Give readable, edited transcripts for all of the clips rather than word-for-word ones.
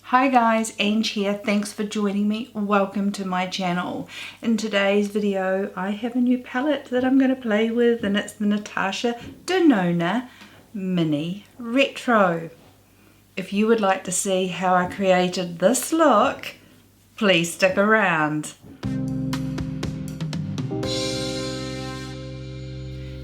Hi guys, Ange here. Thanks for joining me. Welcome to my channel. In today's video, I have a new palette that I'm going to play with, and it's the Natasha Denona Mini Retro. If you would like to see how I created this look, please stick around.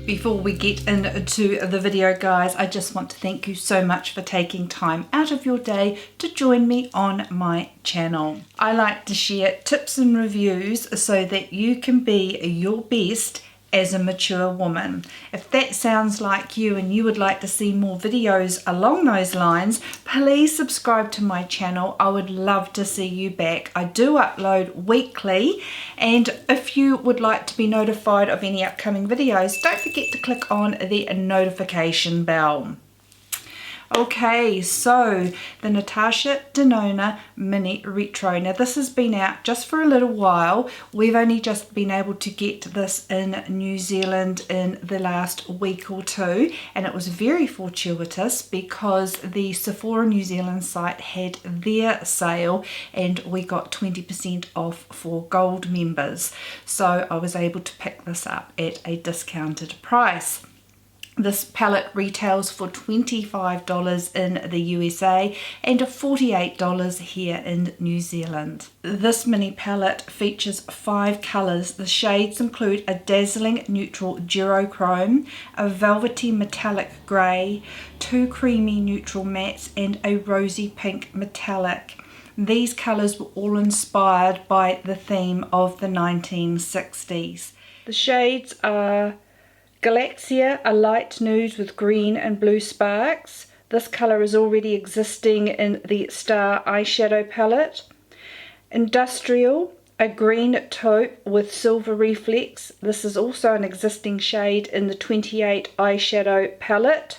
Before we get into the video, guys, I just want to thank you so much for taking time out of your day to join me on my channel. I like to share tips and reviews so that you can be your best as a mature woman. If that sounds like you and you would like to see more videos along those lines, please subscribe to my channel. I would love to see you back. I do upload weekly, and if you would like to be notified of any upcoming videos, don't forget to click on the notification bell. Okay, so the Natasha Denona Mini Retro. Now this has been out just for a little while. We've only just been able to get this in New Zealand in the last week or two, and it was very fortuitous because the Sephora New Zealand site had their sale and we got 20% off for gold members. So I was able to pick this up at a discounted price. This palette retails for $25 in the USA and $48 here in New Zealand. This mini palette features 5 colours. The shades include a dazzling neutral duochrome, a velvety metallic grey, 2 creamy neutral mattes and a rosy pink metallic. These colours were all inspired by the theme of the 1960s. The shades are Galaxia, a light nude with green and blue sparks. This colour is already existing in the Star Eyeshadow palette. Industrial, a green taupe with silver reflex. This is also an existing shade in the 28 Eyeshadow palette.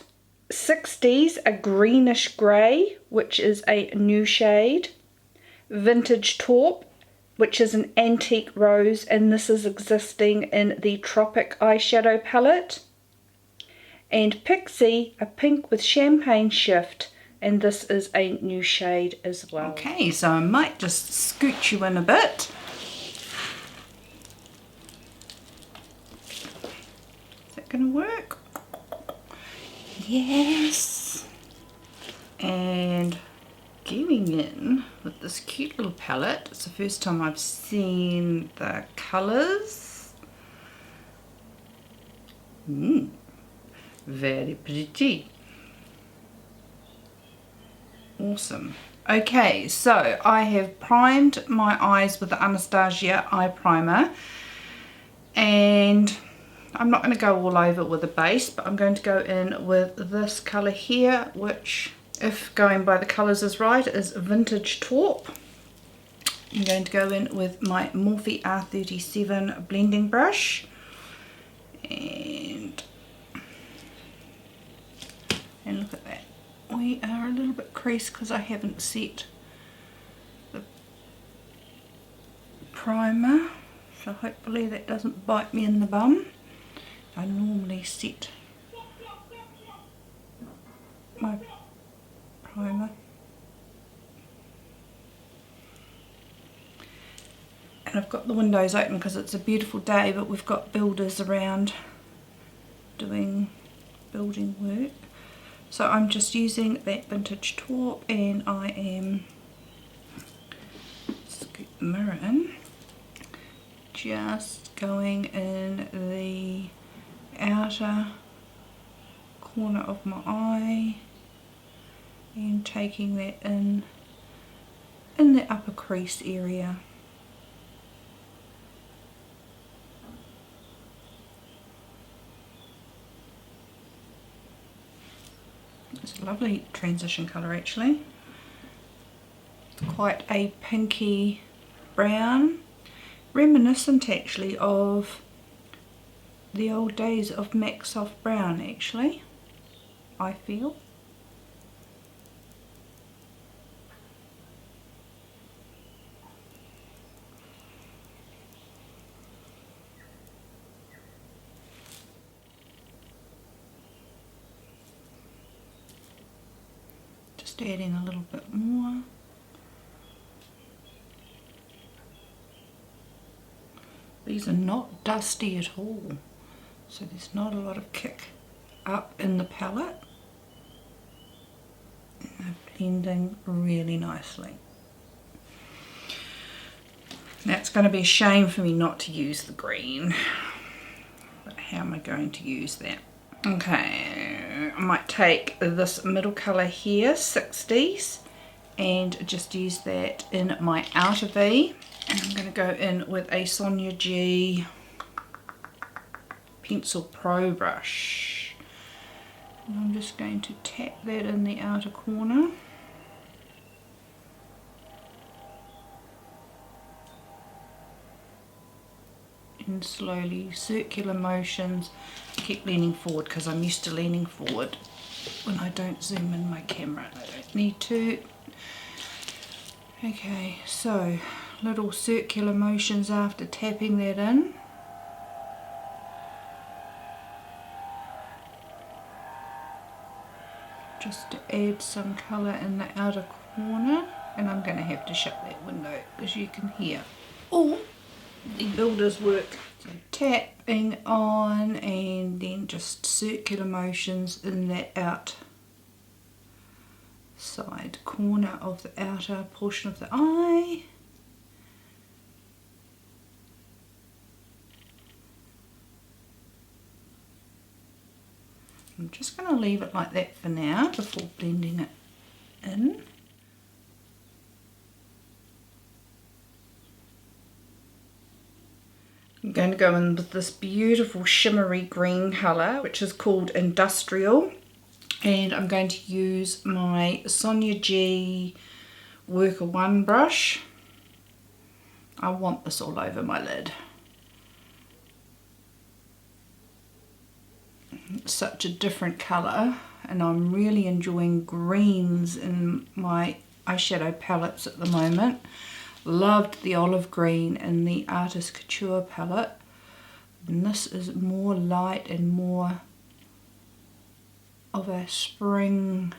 60s, a greenish grey, which is a new shade. Vintage taupe, which is an antique rose, and this is existing in the Tropic Eyeshadow palette. And Pixie, a pink with champagne shift, and this is a new shade as well. Okay, so I might just scoot you in a bit. Is that going to work? Yes. And going in with this cute little palette. It's the first time I've seen the colours. Very pretty. Awesome. Okay, so I have primed my eyes with the Anastasia eye primer, and I'm not going to go all over with a base, but I'm going to go in with this colour here, which, if going by the colours is right, is Vintage Taupe. I'm going to go in with my Morphe R37 blending brush, and look at that. We are a little bit creased because I haven't set the primer, so hopefully that doesn't bite me in the bum. I normally set my primer. And I've got the windows open because it's a beautiful day, but we've got builders around doing building work. So I'm just using that Vintage Taupe, and I am, scoot the mirror in, just going in the outer corner of my eye and taking that in the upper crease area. It's a lovely transition colour actually. It's quite a pinky brown, reminiscent actually of the old days of MAC Soft Brown actually, I feel. Just adding a little bit more. These are not dusty at all, so there's not a lot of kick up in the palette. They're blending really nicely. Now it's going to be a shame for me not to use the green, but how am I going to use that? Okay, I might take this middle colour here, 60s, and just use that in my outer V. And I'm going to go in with a Sonia G Pencil Pro brush. And I'm just going to tap that in the outer corner. And slowly, circular motions. Keep leaning forward because I'm used to leaning forward when I don't zoom in my camera. I don't need to. Okay, so little circular motions after tapping that in. Just to add some colour in the outer corner. And I'm going to have to shut that window because you can hear all the builder's work. So tapping on and then just circular motions in that outside corner of the outer portion of the eye. I'm just going to leave it like that for now before blending it in. I'm going to go in with this beautiful shimmery green colour, which is called Industrial, and I'm going to use my Sonia G Worker 1 brush. I want this all over my lid. It's such a different colour, and I'm really enjoying greens in my eyeshadow palettes at the moment. Loved the olive green in the Artist Couture palette, and this is more light and more of a spring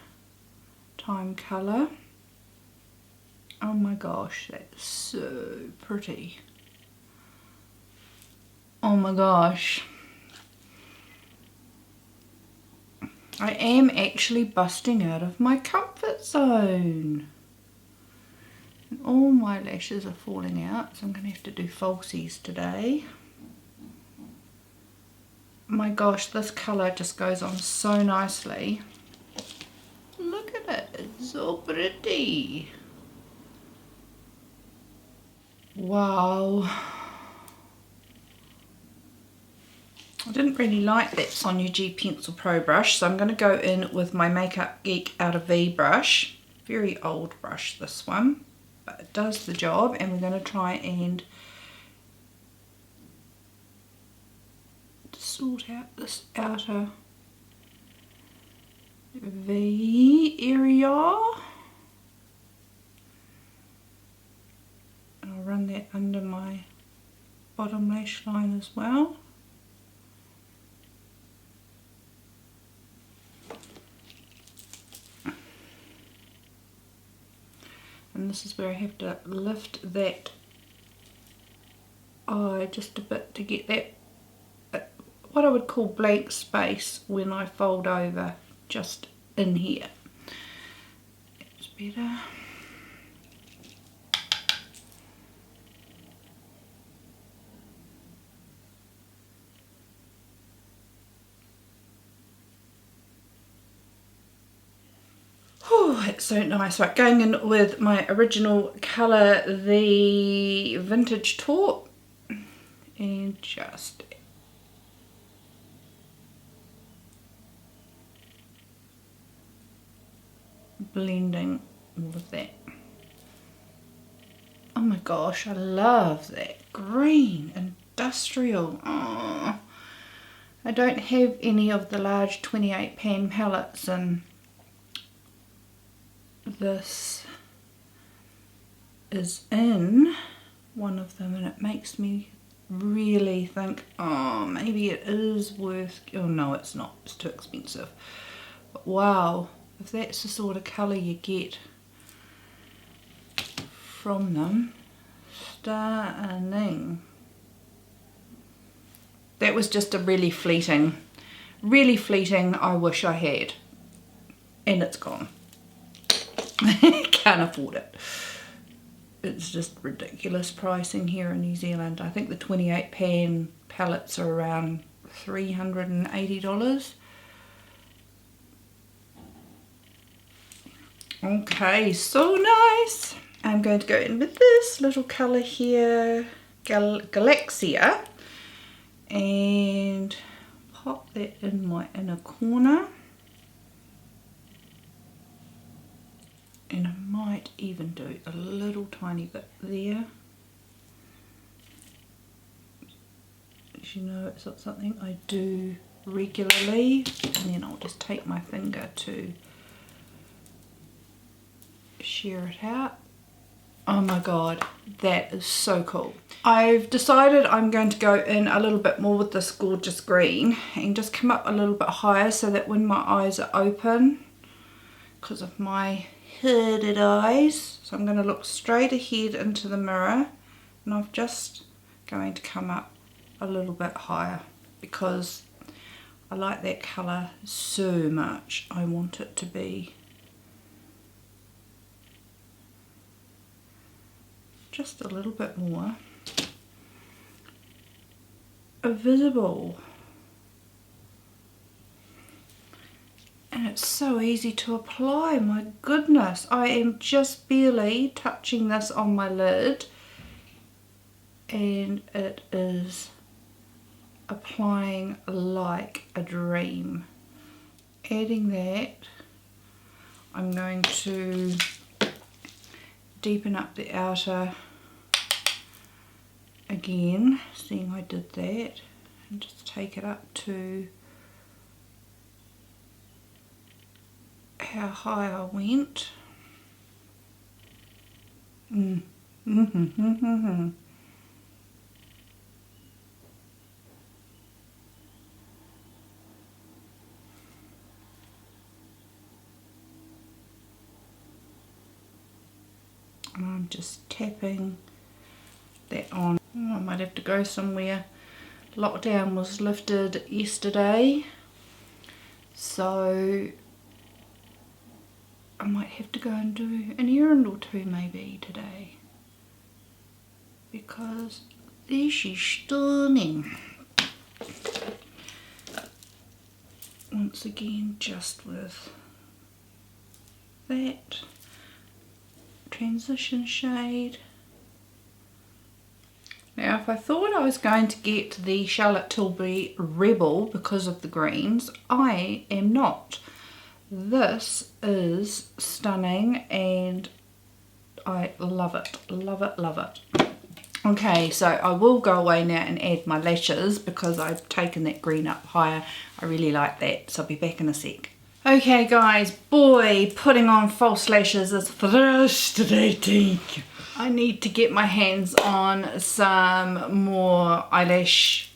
time colour. Oh my gosh, that's so pretty. Oh my gosh. I am actually busting out of my comfort zone. And all my lashes are falling out, so I'm going to have to do falsies today. My gosh, this colour just goes on so nicely. Look at it, it's so pretty. Wow. I didn't really like that Sonia G Pencil Pro brush, so I'm going to go in with my Makeup Geek Outer V brush. Very old brush, this one, but it does the job, and we're going to try and sort out this outer V area. And I'll run that under my bottom lash line as well. And this is where I have to lift that eye just a bit to get that, what I would call blank space when I fold over, just in here. It's better. Oh, it's so nice. Right, going in with my original colour, the Vintage Taupe, and just blending all of that. Oh my gosh, I love that green industrial. Oh, I don't have any of the large 28 pan palettes, and this is in one of them, and it makes me really think, oh, maybe it is worth, oh no, it's not, it's too expensive. But wow, if that's the sort of colour you get from them, stunning. That was just a really fleeting, I wish I had. And it's gone. Can't afford it. It's just ridiculous pricing here in New Zealand. I think the 28 pan palettes are around $380. Okay, so nice. I'm going to go in with this little colour here, Galaxia, and pop that in my inner corner. And I might even do a little tiny bit there. As you know, it's not something I do regularly. And then I'll just take my finger to share it out. Oh my god, that is so cool. I've decided I'm going to go in a little bit more with this gorgeous green and just come up a little bit higher so that when my eyes are open, because of my hooded eyes, so I'm going to look straight ahead into the mirror, and I'm just going to come up a little bit higher because I like that colour so much. I want it to be just a little bit more visible. And it's so easy to apply, my goodness. I am just barely touching this on my lid and it is applying like a dream. Adding that, I'm going to deepen up the outer again, seeing I did that, and just take it up to how high I went. And I'm just tapping that on. Oh, I might have to go somewhere. Lockdown was lifted yesterday, so I might have to go and do an errand or two maybe today, because there she's stunning. Once again, just with that transition shade. Now if I thought I was going to get the Charlotte Tilbury Rebel because of the greens, I am not. This is stunning and I love it, love it, love it. Okay, so I will go away now and add my lashes because I've taken that green up higher. I really like that, so I'll be back in a sec. Okay guys, boy, putting on false lashes is frustrating. I need to get my hands on some more eyelash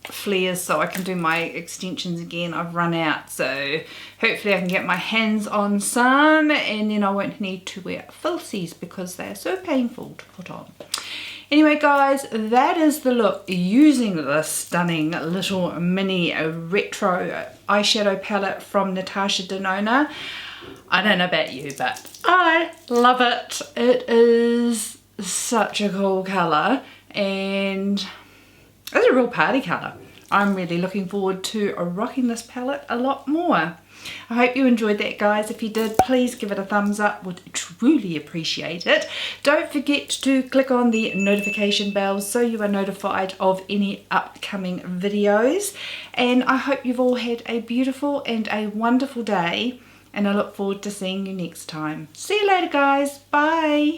flares so I can do my extensions again. I've run out, so hopefully I can get my hands on some and then I won't need to wear falsies because they're so painful to put on. Anyway guys, that is the look using the stunning little mini retro eyeshadow palette from Natasha Denona. I don't know about you, but I love it. It is such a cool colour and it's a real party colour. I'm really looking forward to rocking this palette a lot more. I hope you enjoyed that guys. If you did, please give it a thumbs up, would truly appreciate it. Don't forget to click on the notification bell so you are notified of any upcoming videos. And I hope you've all had a beautiful and a wonderful day, and I look forward to seeing you next time. See you later guys, bye!